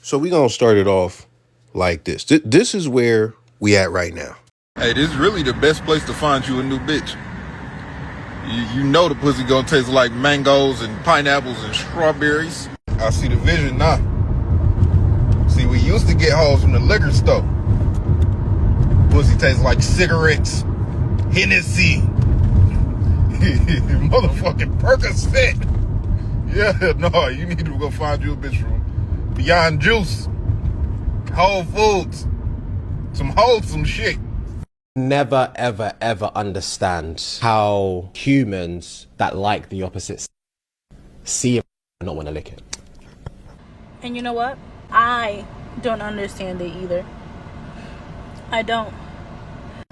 So we gonna start it off like this. This is where we at right now. Hey, this is really the best place to find you a new bitch. You know the pussy gonna taste like mangoes and pineapples and strawberries. I see the vision now. See, we used to get hoes from the liquor store. Pussy tastes like cigarettes, Hennessy, motherfucking Percocet. Yeah, no, you need to go find you a bitch from Beyond Juice, Whole Foods, some wholesome shit. Never, ever, ever understand how humans that like the opposite see it and not want to lick it. And you know what? I don't understand it either. I don't.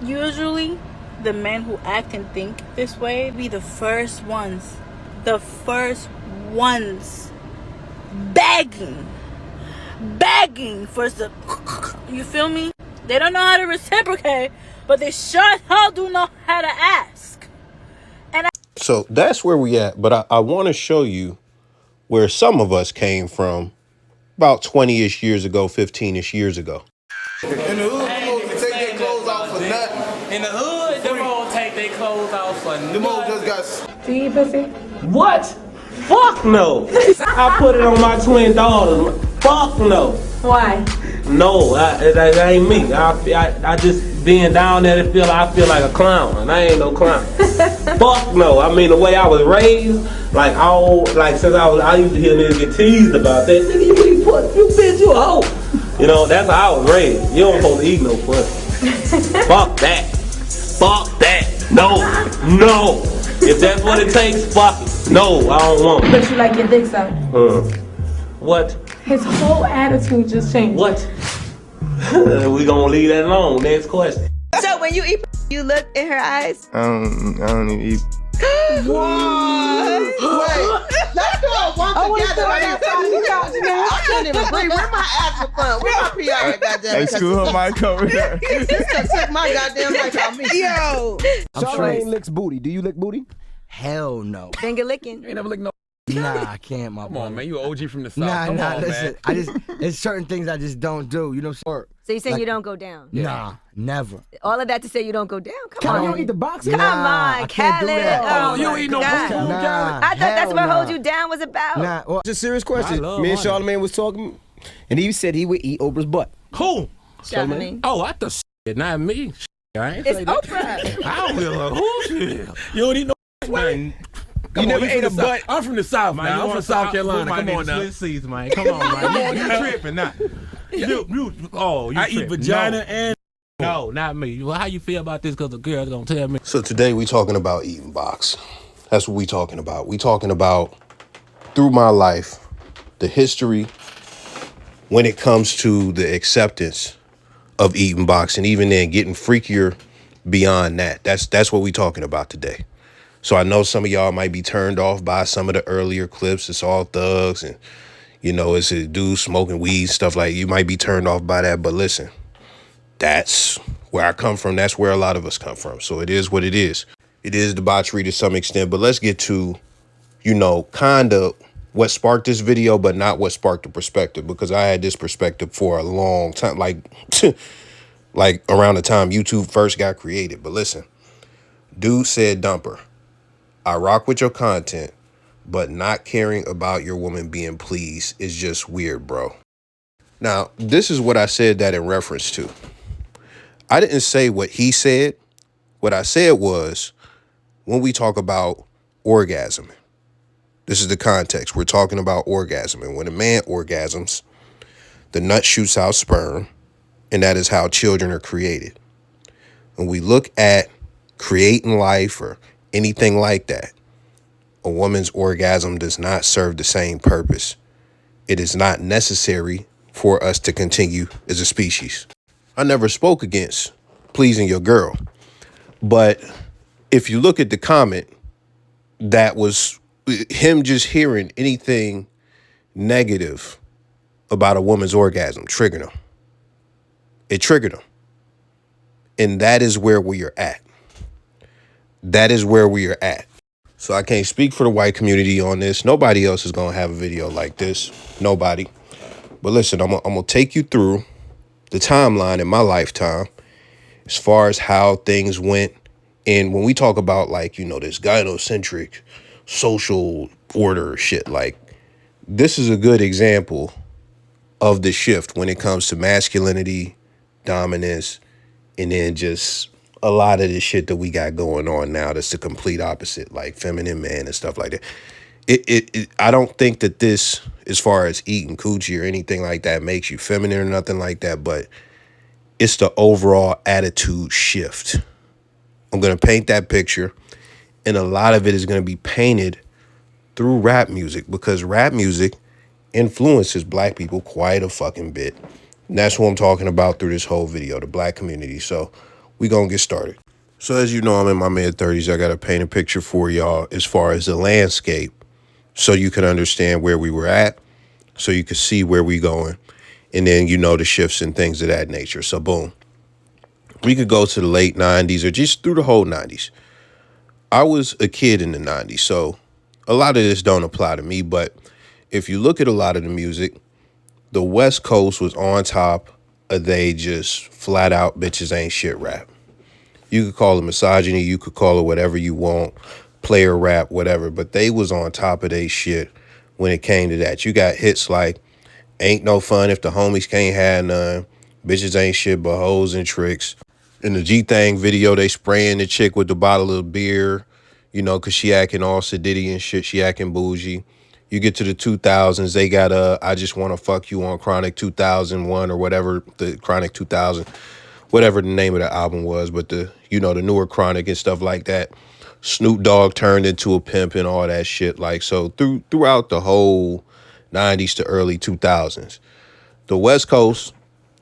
Usually, the men who act and think this way be the first ones begging for the, you feel me? They don't know how to reciprocate, but they sure hell do know how to ask. So that's where we at. But I want to show you where some of us came from about 20-ish years ago, 15-ish years ago. In the hood, them hoes take their clothes off for nothing. In the hood, them hoes take their clothes off for nothing. Them hoes just got... Do you eat pussy? What? Fuck no. I put it on my twin daughters. Fuck no. Why? No, that ain't me. I just being down there, I feel like a clown, and I ain't no clown. Fuck no. I mean, the way I was raised, since I used to hear niggas get teased about that. Nigga, you bitch, you a hoe. You know, that's how I was raised. You don't supposed to eat no pussy. Fuck that. Fuck that. No. If that's what it takes, fuck it. No, I don't want it. But you like your dick sucked. What? His whole attitude just changed. What? We gonna leave that alone. Next question. So when you eat, you look in her eyes? I don't even eat. What? Wait, let's go one together. I can't even breathe. Where my action fund? Where my PR at, goddamn? Hey, school her mic over there. This just took my goddamn mic off me. Yo. Charlamagne licks booty. Do you lick booty? Hell no. Finger licking. You ain't never licked no. Nah, I can't, my Come on, man. You an OG from the South. Nah, listen. It's certain things I just don't do. You know what I'm saying? So you saying you don't go down? Nah, never. All of that to say you don't go down? Come on. You don't eat the box? Come on, I can't do Khaled. that. Oh, you don't eat no God. food, Nah, I thought that's what Hold You Down was about. Nah, well, Just a serious question. Me and Charlamagne was talking, and he said he would eat Oprah's butt. Who? Charlamagne. Oh, I thought not me. I ain't It's say that. Oprah. I don't give a who shit. You don't eat no man. You never ate a butt. I'm from the South, man. I'm from South Carolina. Come on now. Seeds, man. Come on, man. You tripping now? I eat vagina and no, not me. Well, how you feel about this? Because the girl's gonna tell me. So today we talking about eating box. That's what we talking about. We talking about through my life, the history when it comes to the acceptance of eating box, and even then getting freakier beyond that. That's what we talking about today. So I know some of y'all might be turned off by some of the earlier clips. It's all thugs and, you know, it's a dude smoking weed, stuff like that. You might be turned off by that. But listen, that's where I come from. That's where a lot of us come from. So it is what it is. It is debauchery to some extent. But let's get to, you know, kind of what sparked this video, but not what sparked the perspective, because I had this perspective for a long time, like around the time YouTube first got created. But listen, dude said, Dumper, I rock with your content, but not caring about your woman being pleased is just weird, bro. Now, this is what I said that in reference to. I didn't say what he said. What I said was, when we talk about orgasming, this is the context. We're talking about orgasming. When a man orgasms, the nut shoots out sperm, and that is how children are created. When we look at creating life or anything like that, a woman's orgasm does not serve the same purpose. It is not necessary for us to continue as a species. I never spoke against pleasing your girl, but if you look at the comment, that was him just hearing anything negative about a woman's orgasm triggered him. It triggered him. And that is where we are at. That is where we are at. So I can't speak for the white community on this. Nobody else is going to have a video like this. Nobody. But listen, I'm gonna take you through the timeline in my lifetime as far as how things went. And when we talk about like, this gynocentric social order shit, like this is a good example of the shift when it comes to masculinity, dominance, and then just a lot of the shit that we got going on now that's the complete opposite, like feminine man and stuff like that. I don't think that this, as far as eating coochie or anything like that, makes you feminine or nothing like that, but it's the overall attitude shift. I'm going to paint that picture, and a lot of it is going to be painted through rap music, because rap music influences black people quite a fucking bit. And that's what I'm talking about through this whole video, the black community. So we going to get started. So as you know, I'm in my mid-30s. I got to paint a picture for y'all as far as the landscape so you can understand where we were at, so you can see where we going, and then the shifts and things of that nature. So boom. We could go to the late 90s or just through the whole 90s. I was a kid in the 90s, so a lot of this don't apply to me, but if you look at a lot of the music, the West Coast was on top of they just flat out bitches ain't shit rap. You could call it misogyny, you could call it whatever you want, player rap, whatever, but they was on top of they shit when it came to that. You got hits like Ain't No Fun If the Homies Can't Have None, Bitches Ain't Shit But Hoes and Tricks. In the G-Thang video, they spraying the chick with the bottle of beer, because she acting all sedity and shit. She acting bougie. You get to the 2000s, they got I Just Want to Fuck You on Chronic 2001 or whatever, the Chronic 2000, whatever the name of the album was, but the newer Chronic and stuff like that. Snoop Dogg turned into a pimp and all that shit. Like, so throughout the whole 90s to early 2000s, the West Coast,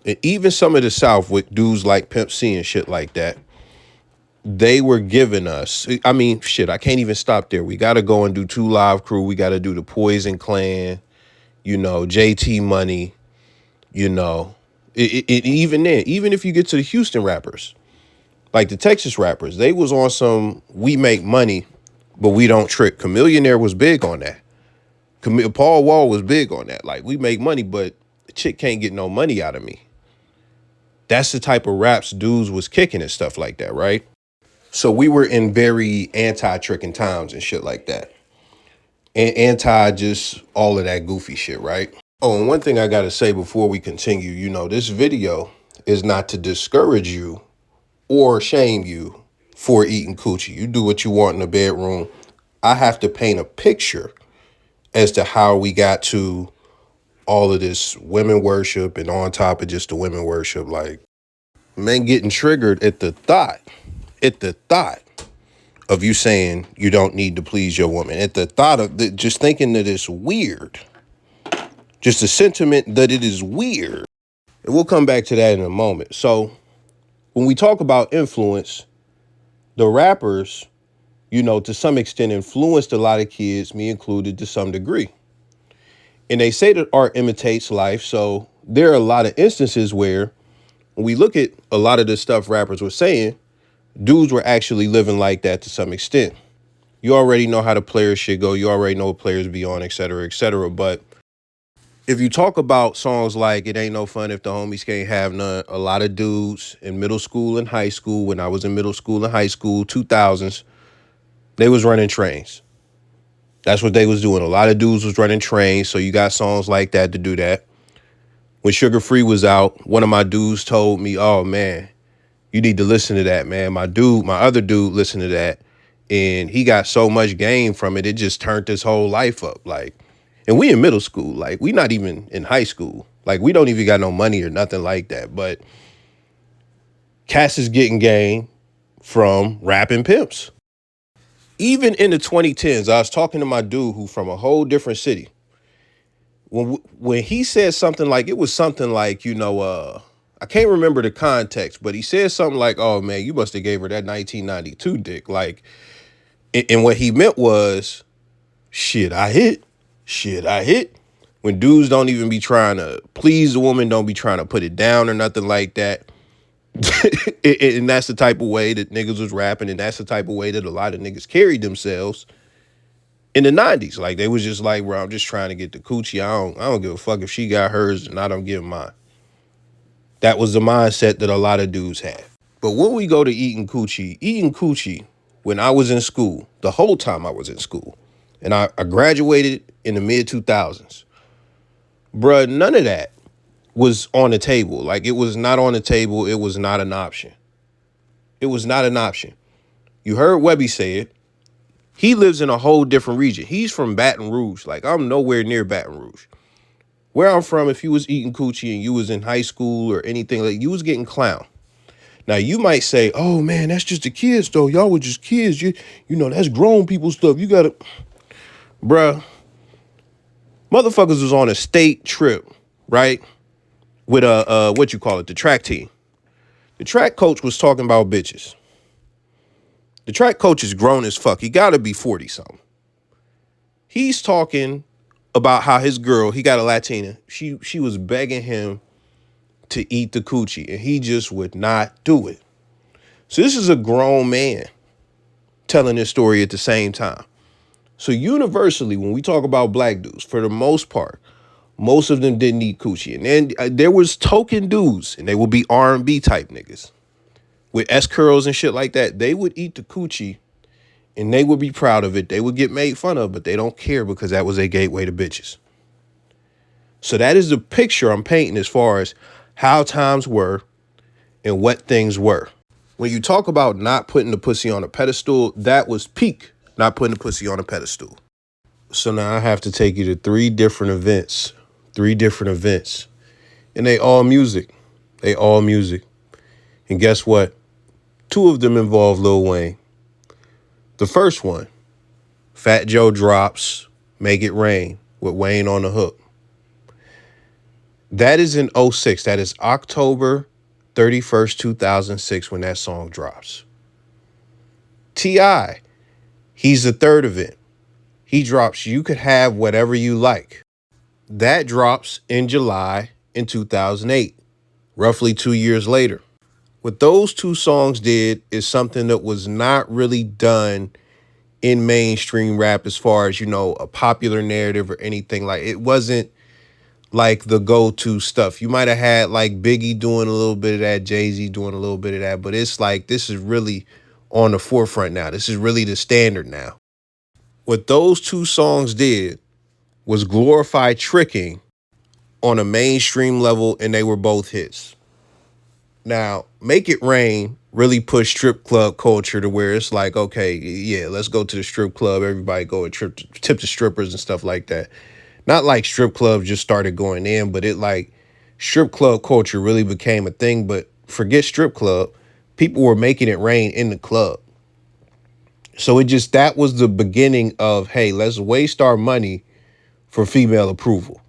and even some of the South with dudes like Pimp C and shit like that, they were giving us, I mean, shit, I can't even stop there. We got to go and do 2 Live Crew. We got to do the Poison Clan, JT Money, even then, even if you get to the Houston rappers, like the Texas rappers, they was on some, we make money, but we don't trick. Chamillionaire was big on that. Paul Wall was big on that. Like, we make money, but the chick can't get no money out of me. That's the type of raps dudes was kicking and stuff like that, right? So we were in very anti-tricking times and shit like that. And anti just all of that goofy shit, right? Oh, and one thing I got to say before we continue, this video is not to discourage you or shame you for eating coochie. You do what you want in the bedroom. I have to paint a picture as to how we got to all of this women worship, and on top of just the women worship, like men getting triggered at the thought of you saying you don't need to please your woman, at the thought of just thinking that it's weird, just the sentiment that it is weird. And we'll come back to that in a moment. So when we talk about influence, the rappers, to some extent influenced a lot of kids, me included, to some degree. And they say that art imitates life. So there are a lot of instances where when we look at a lot of the stuff rappers were saying, dudes were actually living like that to some extent. You already know how the players should go. You already know what players be on, et cetera, et cetera. But if you talk about songs like It Ain't No Fun If the Homies Can't Have None, a lot of dudes in middle school and high school, when I was in middle school and high school, 2000s, they was running trains. That's what they was doing. A lot of dudes was running trains. So you got songs like that to do that. When Sugar Free was out, one of my dudes told me, oh man, you need to listen to that, man. My other dude listened to that, and he got so much gain from it. It just turned his whole life up. Like, and we in middle school, like we not even in high school. Like, we don't even got no money or nothing like that. But Cass is getting game from rapping pimps. Even in the 2010s, I was talking to my dude who from a whole different city. When he said something like, it was something like, I can't remember the context, but he said something like, oh man, you must have gave her that 1992 dick. Like, and what he meant was, shit, I hit. When dudes don't even be trying to please the woman, don't be trying to put it down or nothing like that. And that's the type of way that niggas was rapping, and that's the type of way that a lot of niggas carried themselves in the 90s. Like, they was just like, bro, I'm just trying to get the coochie. I don't give a fuck if she got hers and I don't give mine. That was the mindset that a lot of dudes had. But when we go to eating coochie, when I was in school, the whole time I was in school, and I graduated in the mid-2000s, bruh, none of that was on the table. Like, it was not on the table. It was not an option. It was not an option. You heard Webbie say it. He lives in a whole different region. He's from Baton Rouge. Like, I'm nowhere near Baton Rouge. Where I'm from, if you was eating coochie and you was in high school or anything, like, you was getting clowned. Now, you might say, oh, man, that's just the kids, though. Y'all were just kids. You know, that's grown people stuff. You got to... Bruh, motherfuckers was on a state trip, right? With the track team. The track coach was talking about bitches. The track coach is grown as fuck. He got to be 40-something. He's talking about how his girl, he got a Latina, she was begging him to eat the coochie, and he just would not do it. So this is a grown man telling this story at the same time. So universally, when we talk about black dudes, for the most part, most of them didn't eat coochie. And then there was token dudes, and they would be R&B type niggas with S-curls and shit like that. They would eat the coochie, and they would be proud of it. They would get made fun of, but they don't care because that was a gateway to bitches. So that is the picture I'm painting as far as how times were and what things were. When you talk about not putting the pussy on a pedestal, that was peak not putting the pussy on a pedestal. So now I have to take you to three different events. And they all music. And guess what? Two of them involve Lil Wayne. The first one, Fat Joe drops Make It Rain with Wayne on the hook. That is in 06. That is October 31st, 2006 when that song drops. T.I., he's the third event. He drops You Could Have Whatever You Like. That drops in July in 2008, roughly 2 years later. What those two songs did is something that was not really done in mainstream rap as far as, you know, a popular narrative or anything. Like, it wasn't like the go-to stuff. You might have had like Biggie doing a little bit of that, Jay-Z doing a little bit of that, but it's like this is really on the forefront now. This is really the standard now. What those two songs did was glorify tricking on a mainstream level, and they were both hits. Now, Make It Rain really pushed strip club culture to where it's like, okay, yeah, let's go to the strip club. Everybody go and tip the strippers and stuff like that. Not like strip clubs just started going in, but it like strip club culture really became a thing. But forget strip club, people were making it rain in the club. So that was the beginning of, hey, let's waste our money for female approval.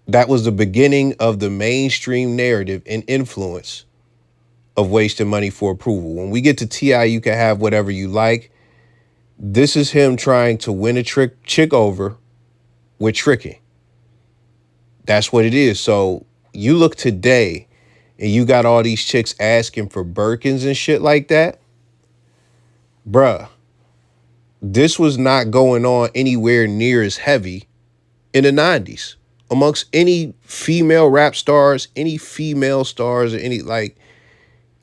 That was the beginning of the mainstream narrative and influence of wasting money for approval. When we get to T.I., You Can Have Whatever You Like, this is him trying to win a chick over with tricking. That's what it is. So you look today and you got all these chicks asking for Birkins and shit like that. Bruh, this was not going on anywhere near as heavy in the 90s amongst any female rap stars, any female stars, or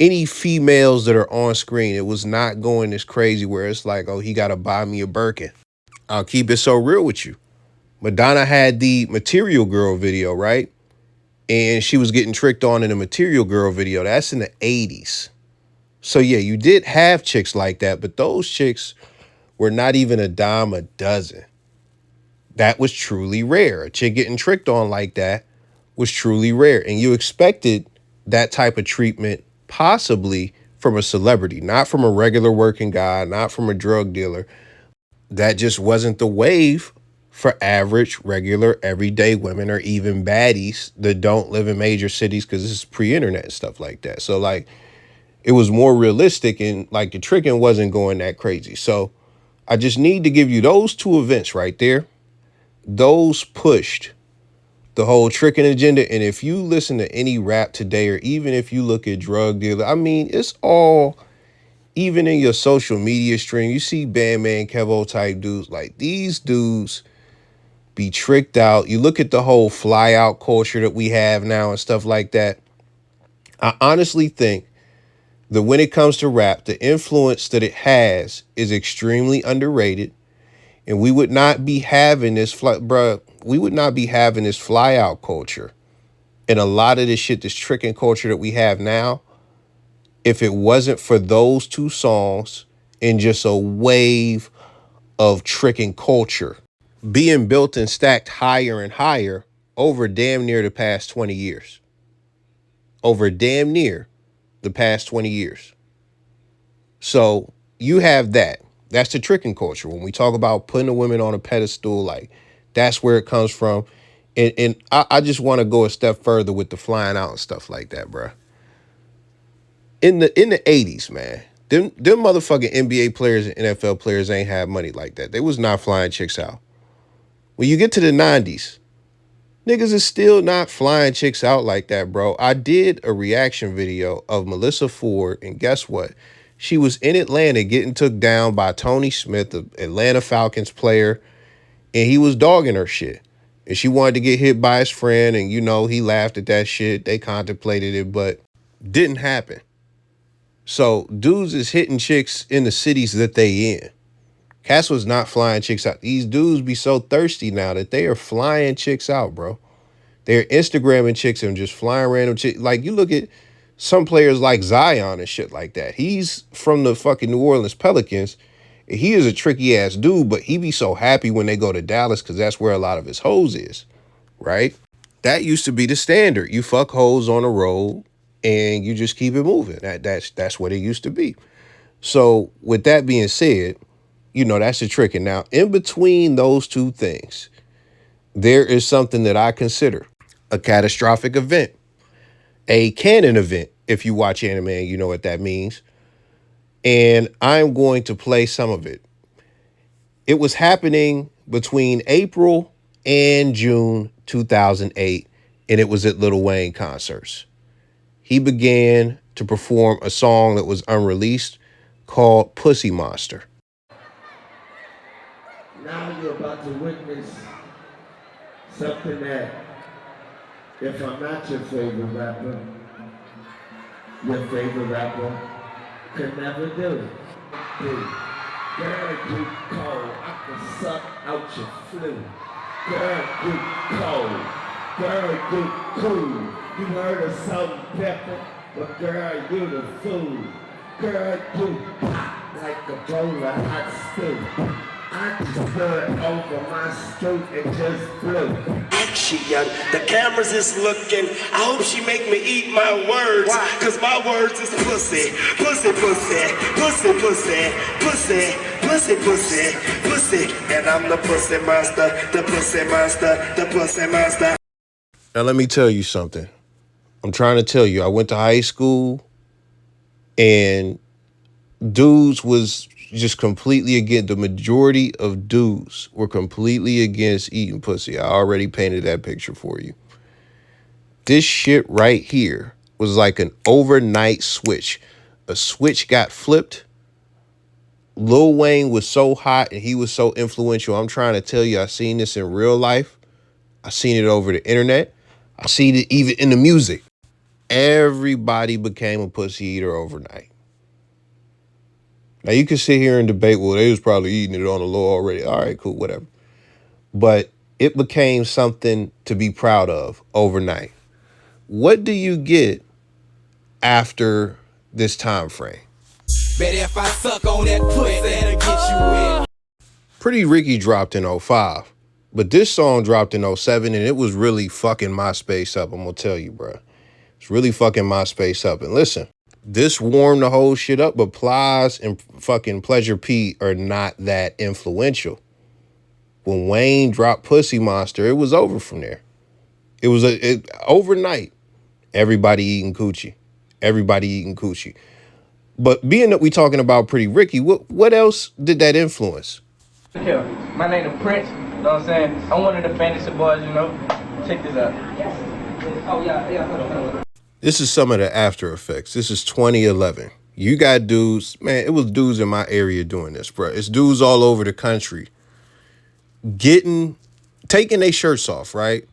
any females that are on screen. It was not going as crazy where it's like, oh, he got to buy me a Birkin. I'll keep it so real with you. Madonna had the Material Girl video, right? And she was getting tricked on in the Material Girl video. That's in the 80s. So yeah, you did have chicks like that, but those chicks were not even a dime a dozen. That was truly rare. A chick getting tricked on like that was truly rare. And you expected that type of treatment possibly from a celebrity, not from a regular working guy, not from a drug dealer. That just wasn't the wave for average, regular, everyday women or even baddies that don't live in major cities because this is pre-internet and stuff like that. So like it was more realistic and like the tricking wasn't going that crazy. So I just need to give you those two events right there. Those pushed the whole tricking agenda. And if you listen to any rap today, or even if you look at drug dealer, I mean, it's all even in your social media stream, you see Bandman Kevo type dudes. Like, these dudes be tricked out. You look at the whole fly out culture that we have now and stuff like that. I honestly think that when it comes to rap, the influence that it has is extremely underrated. And we would not be having this we would not be having this fly out culture and a lot of this shit, this tricking culture that we have now, if it wasn't for those two songs and just a wave of tricking culture being built and stacked higher and higher over damn near the past 20 years. Over damn near the past 20 years. So you have that. That's the tricking culture. When we talk about putting the women on a pedestal, like, that's where it comes from. And I just want to go a step further with the flying out and stuff like that, bro. In the 80s, man, them motherfucking NBA players and NFL players ain't have money like that. They was not flying chicks out. When you get to the 90s, niggas is still not flying chicks out like that, bro. I did a reaction video of Melissa Ford, and guess what? She was in Atlanta getting took down by Tony Smith, the Atlanta Falcons player, and he was dogging her shit. And she wanted to get hit by his friend, and, you know, he laughed at that shit. They contemplated it, but didn't happen. So dudes is hitting chicks in the cities that they in. Cass was not flying chicks out. These dudes be so thirsty now that they are flying chicks out, bro. They're Instagramming chicks and just flying random chicks. Like, you look at some players like Zion and shit like that. He's from the fucking New Orleans Pelicans. He is a tricky ass dude, but he be so happy when they go to Dallas because that's where a lot of his hoes is, right? That used to be the standard. You fuck hoes on the road and you just keep it moving. That's what it used to be. So with that being said, you know, that's the trick. And now in between those two things, there is something that I consider a catastrophic event, a canon event. If you watch anime, you know what that means. And I'm going to play some of it. It was happening between April and June 2008, and it was at Lil Wayne concerts. He began to perform a song that was unreleased called Pussy Monster. Now you're about to witness something that, if I'm not your favorite rapper could never do. Dude, girl, you cold. I can suck out your flu. Girl, you cold. Girl, you cool. You heard of something pepper, but girl, you the fool. Girl, you pop like a bowl of hot stew. I just stood over my street and just blew. She young, the cameras is looking. I hope she make me eat my words. Why? Cause my words is pussy. Pussy, pussy, pussy, pussy, pussy, pussy, pussy, pussy. And I'm the pussy monster, the pussy monster, the pussy monster. Now let me tell you something. I'm trying to tell you, I went to high school and dudes was just completely against, the majority of dudes were completely against eating pussy. I already painted that picture for you. This shit right here was like an overnight switch. A switch got flipped. Lil Wayne was so hot and he was so influential. I'm trying to tell you, I seen this in real life. I seen it over the internet. I seen it even in the music. Everybody became a pussy eater overnight. Now, you can sit here and debate, well, they was probably eating it on the low already. All right, cool, whatever. But it became something to be proud of overnight. What do you get after this time frame? Bet if I suck on that pussy, that'll get you in. Pretty Ricky dropped in 05, but this song dropped in 07, and it was really fucking MySpace up, I'm going to tell you, bro. It's really fucking MySpace up. And listen, this warmed the whole shit up, but Plies and fucking Pleasure P are not that influential. When Wayne dropped Pussy Monster, it was over from there. It was overnight. Everybody eating coochie. Everybody eating coochie. But being that we talking about Pretty Ricky, what else did that influence? Here, my name is Prince, you know what I'm saying? I'm one of the fantasy boys, you know? Check this out. Oh, yeah. This is some of the after effects. This is 2011. You got dudes, man, it was dudes in my area doing this, bro. It's dudes all over the country taking their shirts off, right?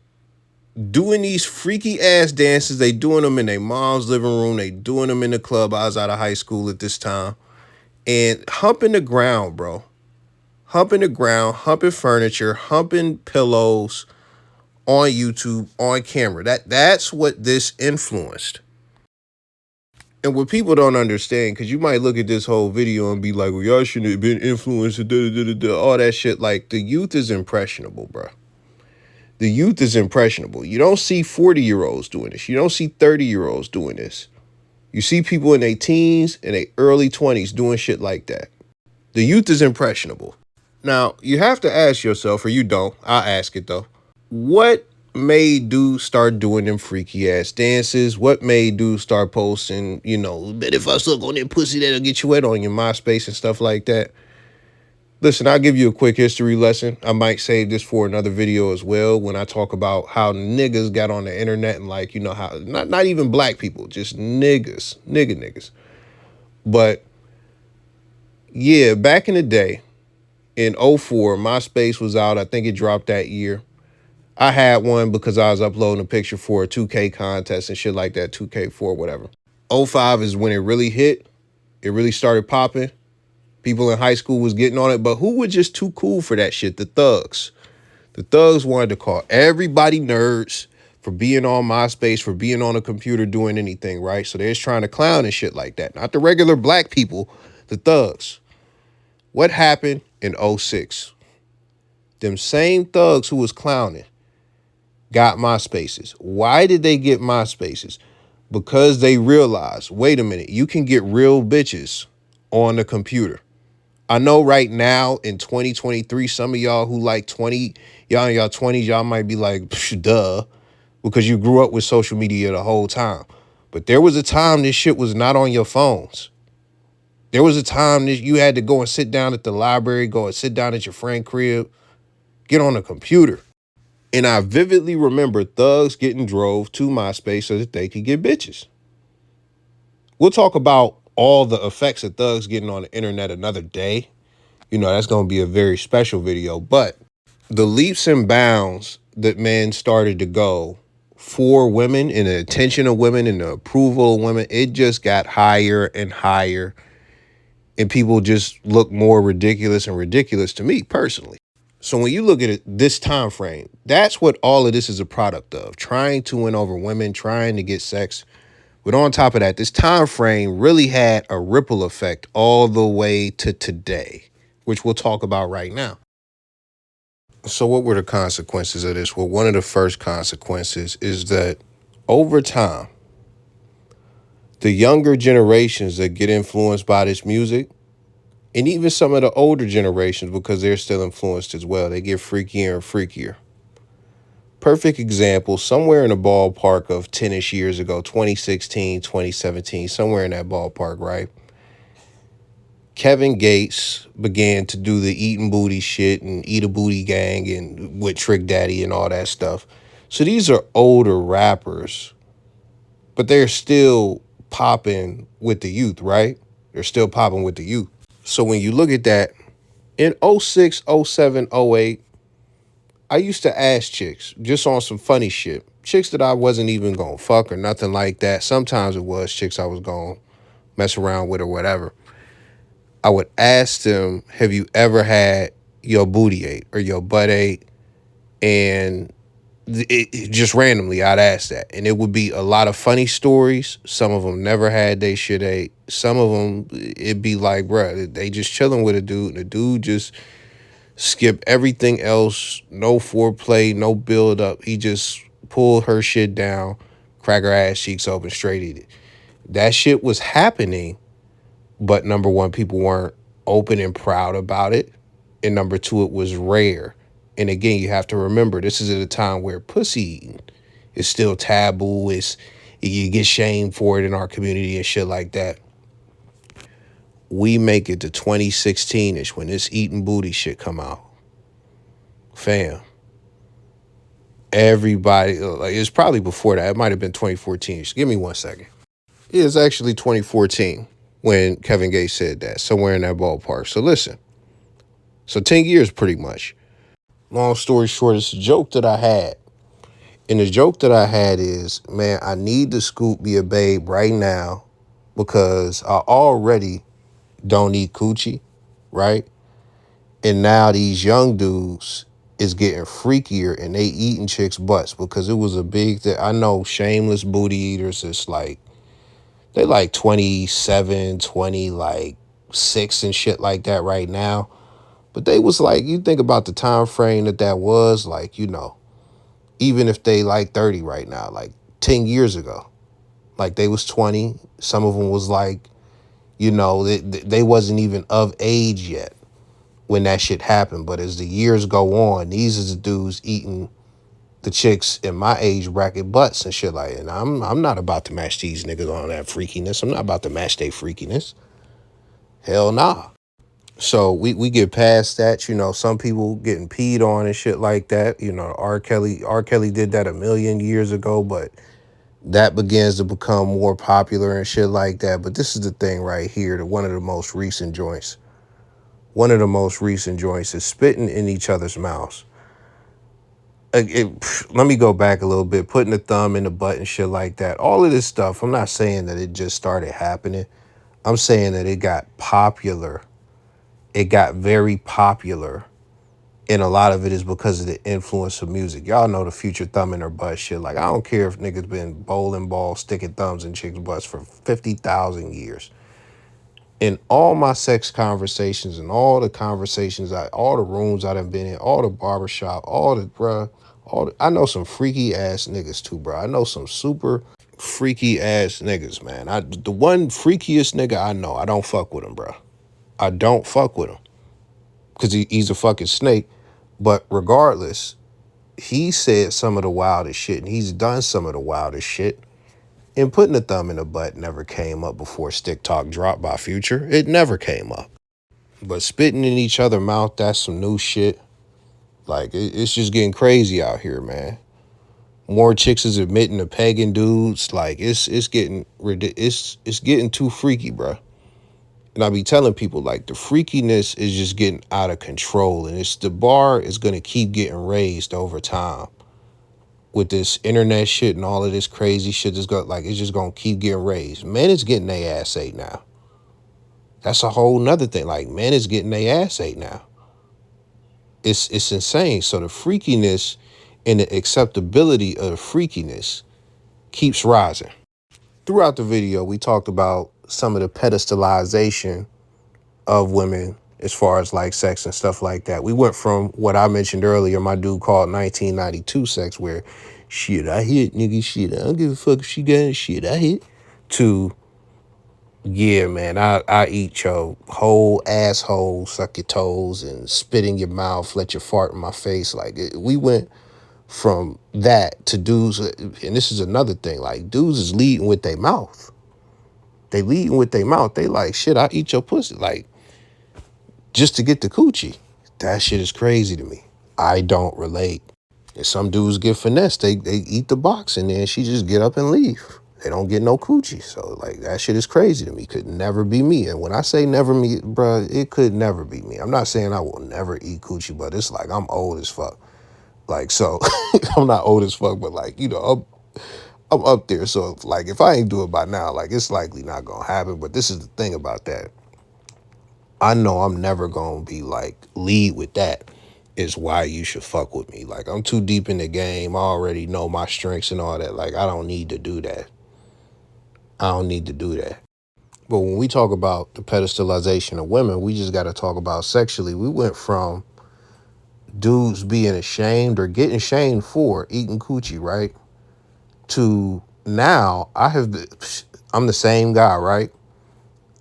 Doing these freaky ass dances. They doing them in their mom's living room. They doing them in the club. I was out of high school at this time. And humping the ground, bro. Humping the ground, humping furniture, humping pillows on YouTube, on camera. That's what this influenced. And what people don't understand, because you might look at this whole video and be like, well, y'all shouldn't have been influenced, all that shit. Like, the youth is impressionable, bro. The youth is impressionable. You don't see 40-year-olds doing this. You don't see 30-year-olds doing this. You see people in their teens and their early 20s doing shit like that. The youth is impressionable. Now, you have to ask yourself, or you don't, I'll ask it though, what made dudes start doing them freaky ass dances? What made dudes start posting, bet if I suck on that pussy, that'll get you wet on your MySpace and stuff like that? Listen, I'll give you a quick history lesson. I might save this for another video as well when I talk about how niggas got on the internet and how, not even black people, just niggas. But yeah, back in the day, in 04, MySpace was out. I think it dropped that year. I had one because I was uploading a picture for a 2K contest and shit like that, 2K4, whatever. 05 is when it really hit. It really started popping. People in high school was getting on it, but who was just too cool for that shit? The thugs. The thugs wanted to call everybody nerds for being on MySpace, for being on a computer doing anything, right? So they're just trying to clown and shit like that. Not the regular black people, the thugs. What happened in 06? Them same thugs who was clowning got MySpaces. Why did they get MySpaces? Because they realized, wait a minute, you can get real bitches on the computer. I know right now in 2023, some of y'all who like 20, y'all in y'all 20s, y'all might be like, duh, because you grew up with social media the whole time. But there was a time this shit was not on your phones. There was a time that you had to go and sit down at the library, go and sit down at your friend's crib, get on a computer. And I vividly remember thugs getting drove to MySpace so that they could get bitches. We'll talk about all the effects of thugs getting on the internet another day. That's going to be a very special video. But the leaps and bounds that men started to go for women and the attention of women and the approval of women, it just got higher and higher. And people just look more ridiculous and ridiculous to me personally. So when you look at it, this time frame, that's what all of this is a product of. Trying to win over women, trying to get sex. But on top of that, this time frame really had a ripple effect all the way to today, which we'll talk about right now. So what were the consequences of this? Well, one of the first consequences is that over time, the younger generations that get influenced by this music, and even some of the older generations, because they're still influenced as well, they get freakier and freakier. Perfect example, somewhere in the ballpark of 10-ish years ago, 2016, 2017, somewhere in that ballpark, right? Kevin Gates began to do the eating booty shit and eat a booty gang and with Trick Daddy and all that stuff. So these are older rappers, but they're still popping with the youth, right? They're still popping with the youth. So when you look at that, in 06, 07, 08, I used to ask chicks just on some funny shit. Chicks that I wasn't even going to fuck or nothing like that. Sometimes it was chicks I was going to mess around with or whatever. I would ask them, have you ever had your booty ate or your butt ate? And it just randomly, I'd ask that. And it would be a lot of funny stories. Some of them never had they shit ate. Some of them, it'd be like, bruh, they just chilling with a dude. And the dude just skip everything else. No foreplay, no build up. He just pulled her shit down, crack her ass cheeks open, straight eat it. That shit was happening. But number one, people weren't open and proud about it. And number two, it was rare. And again, you have to remember, this is at a time where pussy eating is still taboo. You get shamed for it in our community and shit like that. We make it to 2016-ish when this eating booty shit come out. Fam. Everybody, like, it's probably before that. It might have been 2014. Just give me 1 second. It's actually 2014 when Kevin Gates said that, somewhere in that ballpark. So listen, so 10 years pretty much. Long story short, it's a joke that I had. And the joke that I had is, man, I need to Scoop be a babe right now because I already don't eat coochie, right? And now these young dudes is getting freakier and they eating chicks' butts because it was a big thing. I know shameless booty eaters is like, they like 27, 20, like 6 and shit like that right now. But they was like, you think about the time frame that was, like, you know, even if they like 30 right now, like 10 years ago, like they was 20. Some of them was like, you know, they wasn't even of age yet when that shit happened. But as the years go on, these is the dudes eating the chicks in my age bracket butts and shit like that. And I'm not about to match these niggas on that freakiness. I'm not about to match their freakiness. Hell nah. So we get past that, you know, some people getting peed on and shit like that. You know, R. Kelly did that a million years ago, but that begins to become more popular and shit like that. But this is the thing right here, one of the most recent joints. One of the most recent joints is spitting in each other's mouths. Let me go back a little bit, putting the thumb in the butt and shit like that. All of this stuff, I'm not saying that it just started happening. I'm saying that it got popular. It got very popular. And a lot of it is because of the influence of music. Y'all know the Future thumb in her butt shit. Like, I don't care if niggas been bowling balls, sticking thumbs in chicks' butts for 50,000 years. In all my sex conversations and all the conversations, all the rooms I done been in, all the barbershop, I know some freaky ass niggas too, bro. I know some super freaky ass niggas, man. The one freakiest nigga I know, I don't fuck with him, bro. I don't fuck with him because he's a fucking snake. But regardless, he said some of the wildest shit and he's done some of the wildest shit. And putting a thumb in the butt never came up before Stick Talk dropped by Future. It never came up. But spitting in each other's mouth, that's some new shit. Like, it's just getting crazy out here, man. More chicks is admitting to pegging dudes. Like, it's getting ridiculous. It's getting too freaky, bro. And I be telling people, like, the freakiness is just getting out of control. And the bar is going to keep getting raised over time. With this internet shit and all of this crazy shit, it's just going to keep getting raised. Men is getting their ass ate now. That's a whole nother thing. Like, men is getting their ass ate now. It's insane. So the freakiness and the acceptability of the freakiness keeps rising. Throughout the video, we talked about some of the pedestalization of women as far as like sex and stuff like that. We went from what I mentioned earlier, my dude called 1992 sex, where shit, I hit, nigga, shit, I don't give a fuck if she got shit, I hit, to, yeah, man, I eat your whole asshole, suck your toes, and spit in your mouth, let you fart in my face. Like, we went from that to dudes, and this is another thing, like, dudes is leading with their mouth. They leading with their mouth. They like, shit, I eat your pussy. Like, just to get the coochie. That shit is crazy to me. I don't relate. And some dudes get finessed. They eat the box and then she just get up and leave. They don't get no coochie. So, like, that shit is crazy to me. Could never be me. And when I say never me, bruh, it could never be me. I'm not saying I will never eat coochie, but it's like I'm old as fuck. Like, so, I'm not old as fuck, but like, you know, I'm up there. So, like, if I ain't do it by now, like, it's likely not gonna happen. But this is the thing about that. I know I'm never gonna be like, lead with that is why you should fuck with me. Like, I'm too deep in the game. I already know my strengths and all that. Like, I don't need to do that. I don't need to do that. But when we talk about the pedestalization of women, we just got to talk about sexually. We went from dudes being ashamed or getting shamed for eating coochie, right? To now, I'm the same guy, right?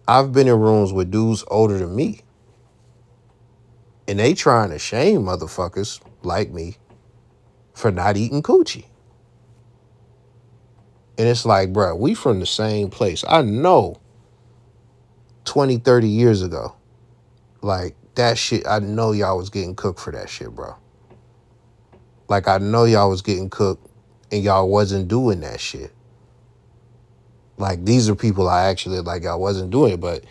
I've been in rooms with dudes older than me. And they trying to shame motherfuckers like me for not eating coochie. And it's like, bro, we from the same place. I know 20, 30 years ago, like, that shit, I know y'all was getting cooked for that shit, bro. Like, I know y'all was getting cooked and y'all wasn't doing that shit. Like, these are people I actually, like, I wasn't doing it. But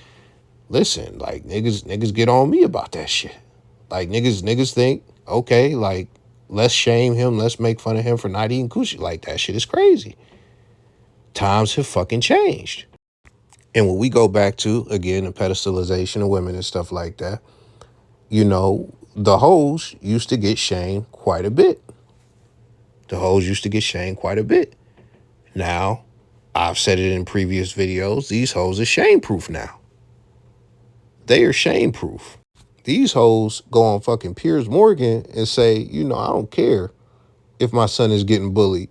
listen, like, niggas get on me about that shit. Like, niggas think, okay, like, let's shame him. Let's make fun of him for not eating coochie. Like, that shit is crazy. Times have fucking changed. And when we go back to, again, the pedestalization of women and stuff like that, you know, the hoes used to get shamed quite a bit. The hoes used to get shamed quite a bit. Now, I've said it in previous videos, these hoes are shame-proof now. They are shame-proof. These hoes go on fucking Piers Morgan and say, you know, I don't care if my son is getting bullied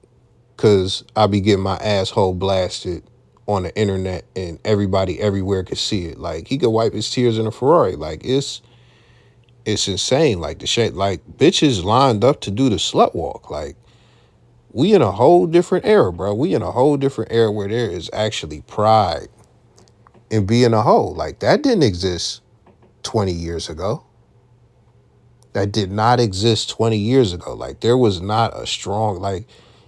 because I be getting my asshole blasted on the internet and everybody everywhere could see it. Like, he could wipe his tears in a Ferrari. Like, it's insane. Like, the shit, like, bitches lined up to do the slut walk. Like, we in a whole different era, bro. We in a whole different era where there is actually pride in being a hoe. Like, that didn't exist 20 years ago. That did not exist 20 years ago. Like, there was not a strong, like,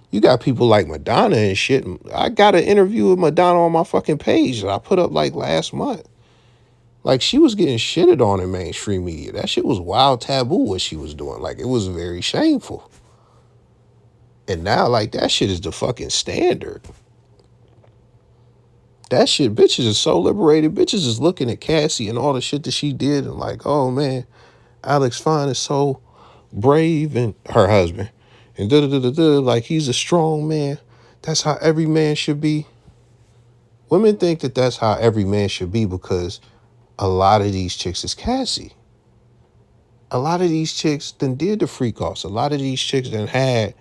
you got people like Madonna and shit. I got an interview with Madonna on my fucking page that I put up like last month. Like, she was getting shitted on in mainstream media. That shit was wild taboo what she was doing. Like, it was very shameful. And now, like, that shit is the fucking standard. That shit, bitches is so liberated. Bitches is looking at Cassie and all the shit that she did and like, oh man, Alex Fine is so brave, and her husband. And like, he's a strong man. That's how every man should be. Women think that that's how every man should be because a lot of these chicks is Cassie. A lot of these chicks done did the freak offs. A lot of these chicks done had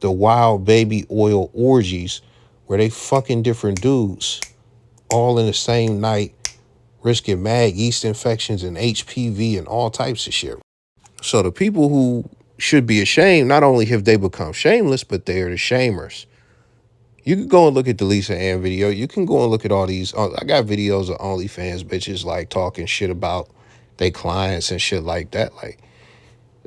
the wild baby oil orgies where they fucking different dudes all in the same night, risking mad yeast infections and HPV and all types of shit. So the people who should be ashamed, not only have they become shameless, but they are the shamers. You can go and look at the Lisa Ann video. You can go and look at all these. I got videos of OnlyFans bitches like talking shit about their clients and shit like that. Like,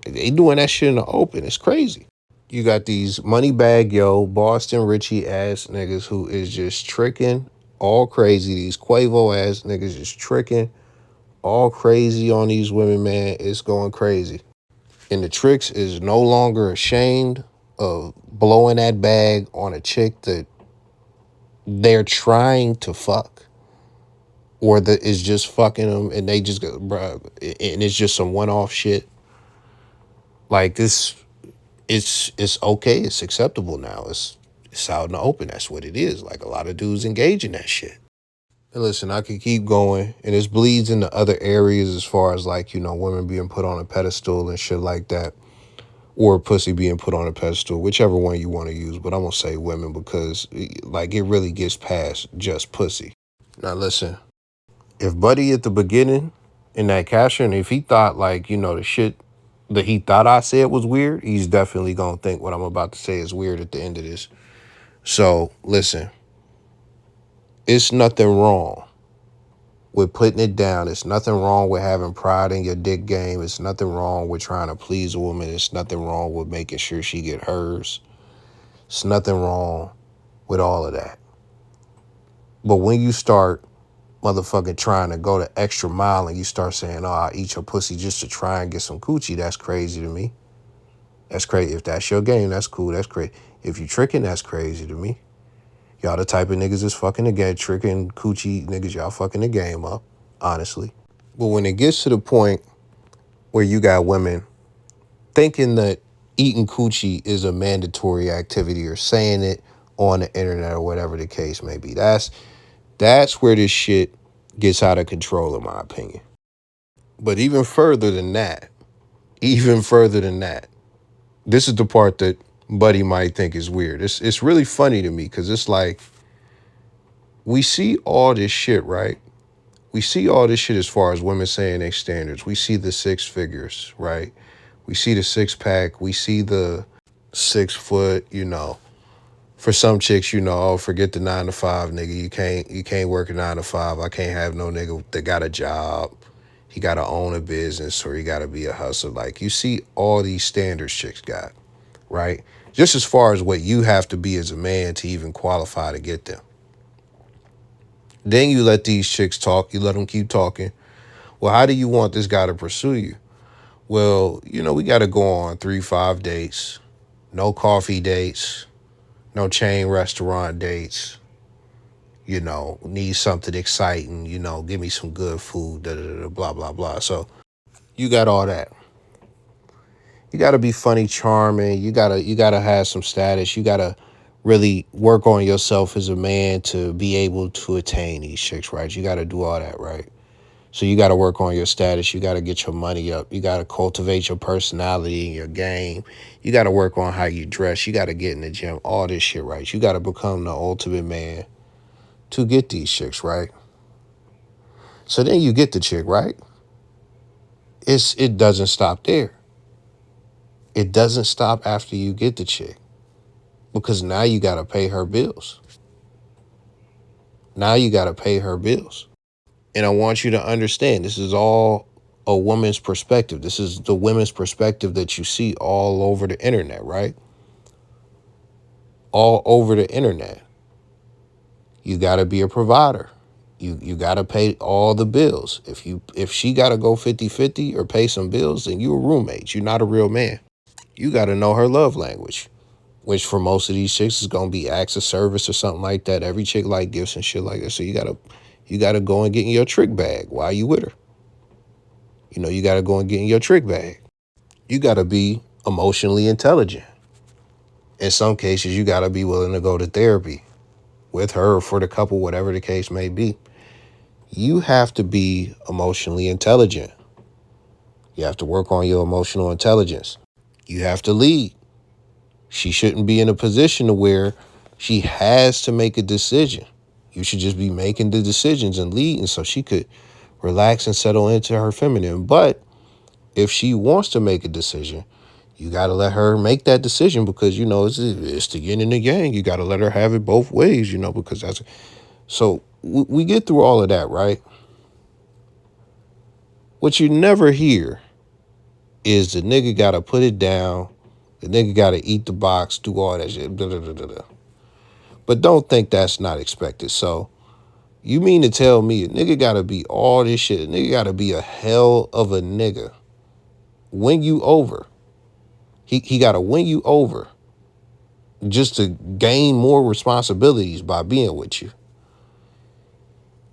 they doing that shit in the open. It's crazy. You got these money bag yo, Boston Richie ass niggas who is just tricking all crazy. These Quavo ass niggas just tricking all crazy on these women, man. It's going crazy. And the tricks is no longer ashamed of blowing that bag on a chick that they're trying to fuck, or that is just fucking them and they just go, bruh, and it's just some one-off shit. Like, this, it's okay. It's acceptable now. It's out in the open. That's what it is. Like, a lot of dudes engage in that shit. And listen, I could keep going, and this bleeds into other areas as far as, like, you know, women being put on a pedestal and shit like that, or pussy being put on a pedestal, whichever one you want to use. But I'm going to say women because, like, it really gets past just pussy. Now, listen, if Buddy at the beginning in that caption, if he thought, like, you know, the shit that he thought I said was weird, he's definitely going to think what I'm about to say is weird at the end of this. So, listen, it's nothing wrong with putting it down. It's nothing wrong with having pride in your dick game. It's nothing wrong with trying to please a woman. It's nothing wrong with making sure she get hers. It's nothing wrong with all of that. But when you start motherfucking trying to go the extra mile and you start saying, oh, I'll eat your pussy just to try and get some coochie, that's crazy to me. That's crazy. If that's your game, that's cool. That's crazy. If you tricking, that's crazy to me. Y'all the type of niggas that's fucking the game, tricking coochie niggas, y'all fucking the game up, honestly. But when it gets to the point where you got women thinking that eating coochie is a mandatory activity or saying it on the internet or whatever the case may be, that's where this shit gets out of control, in my opinion. But even further than that, this is the part that Buddy might think is weird. It's really funny to me because it's like, we see all this shit, right? We see all this shit as far as women saying their standards. We see the 6 figures, right? We see the 6-pack. We see the 6 foot, you know. For some chicks, you know, oh, forget the 9 to 5, nigga. You can't work a 9 to 5. I can't have no nigga that got a job. He got to own a business or he got to be a hustler. Like, you see all these standards chicks got, right? Just as far as what you have to be as a man to even qualify to get them. Then you let these chicks talk. You let them keep talking. Well, how do you want this guy to pursue you? Well, you know, we got to go on 3-5 dates. No coffee dates. No chain restaurant dates. You know, need something exciting. You know, give me some good food. Blah, blah, blah. So you got all that. You got to be funny, charming. You got to have some status. You got to really work on yourself as a man to be able to attain these chicks, right? You got to do all that, right? So you got to work on your status. You got to get your money up. You got to cultivate your personality and your game. You got to work on how you dress. You got to get in the gym, all this shit, right? You got to become the ultimate man to get these chicks, right? So then you get the chick, right? It doesn't stop there. It doesn't stop after you get the chick, because now you got to pay her bills. Now you got to pay her bills. And I want you to understand, this is all a woman's perspective. This is the women's perspective that you see all over the internet, right? All over the internet. You got to be a provider. You got to pay all the bills. If she got to go 50-50 or pay some bills, then you a roommate. You're not a real man. You got to know her love language, which for most of these chicks is going to be acts of service or something like that. Every chick like gifts and shit like that. So you got to go and get in your trick bag while you with her. You know, you got to go and get in your trick bag. You got to be emotionally intelligent. In some cases, you got to be willing to go to therapy with her or for the couple, whatever the case may be. You have to be emotionally intelligent. You have to work on your emotional intelligence. You have to lead. She shouldn't be in a position to where she has to make a decision. You should just be making the decisions and leading so she could relax and settle into her feminine. But if she wants to make a decision, you got to let her make that decision, because, you know, it's the yin and the yang. You got to let her have it both ways, you know, because that's... So we get through all of that, right? What you never hear is the nigga got to put it down. The nigga got to eat the box, do all that shit. Blah, blah, blah, blah, blah. But don't think that's not expected. So you mean to tell me a nigga got to be all this shit? A nigga got to be a hell of a nigga. Win you over. He got to win you over just to gain more responsibilities by being with you.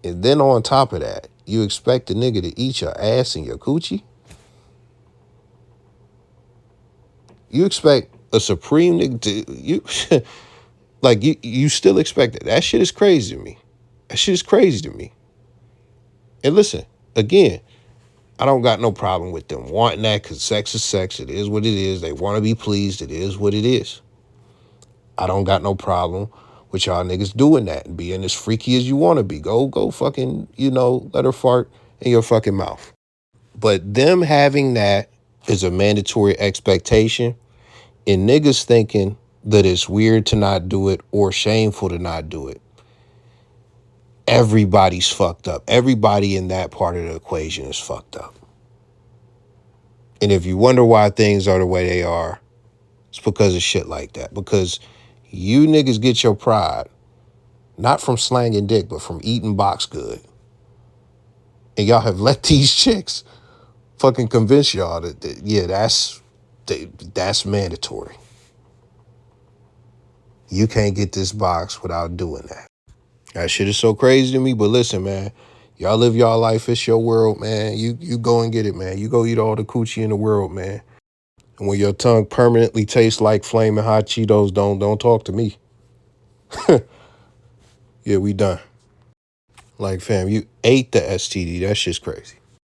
And then on top of that, you expect the nigga to eat your ass and your coochie? You expect a supreme nigga to... Like, you still expect it. That shit is crazy to me. That shit is crazy to me. And listen, again, I don't got no problem with them wanting that, because sex is sex. It is what it is. They want to be pleased. It is what it is. I don't got no problem with y'all niggas doing that and being as freaky as you want to be. Go fucking, you know, let her fart in your fucking mouth. But them having that is a mandatory expectation, and niggas thinking that it's weird to not do it or shameful to not do it. Everybody's fucked up. Everybody in that part of the equation is fucked up. And if you wonder why things are the way they are, it's because of shit like that. Because you niggas get your pride, not from slanging dick, but from eating box good. And y'all have let these chicks fucking convince y'all that yeah, that's mandatory. You can't get this box without doing that. That shit is so crazy to me. But listen, man, y'all live y'all life. It's your world, man. You go and get it, man. You go eat all the coochie in the world, man. And when your tongue permanently tastes like flaming hot Cheetos, don't talk to me. Yeah, we done. Like, fam, you ate the STD. That shit's crazy.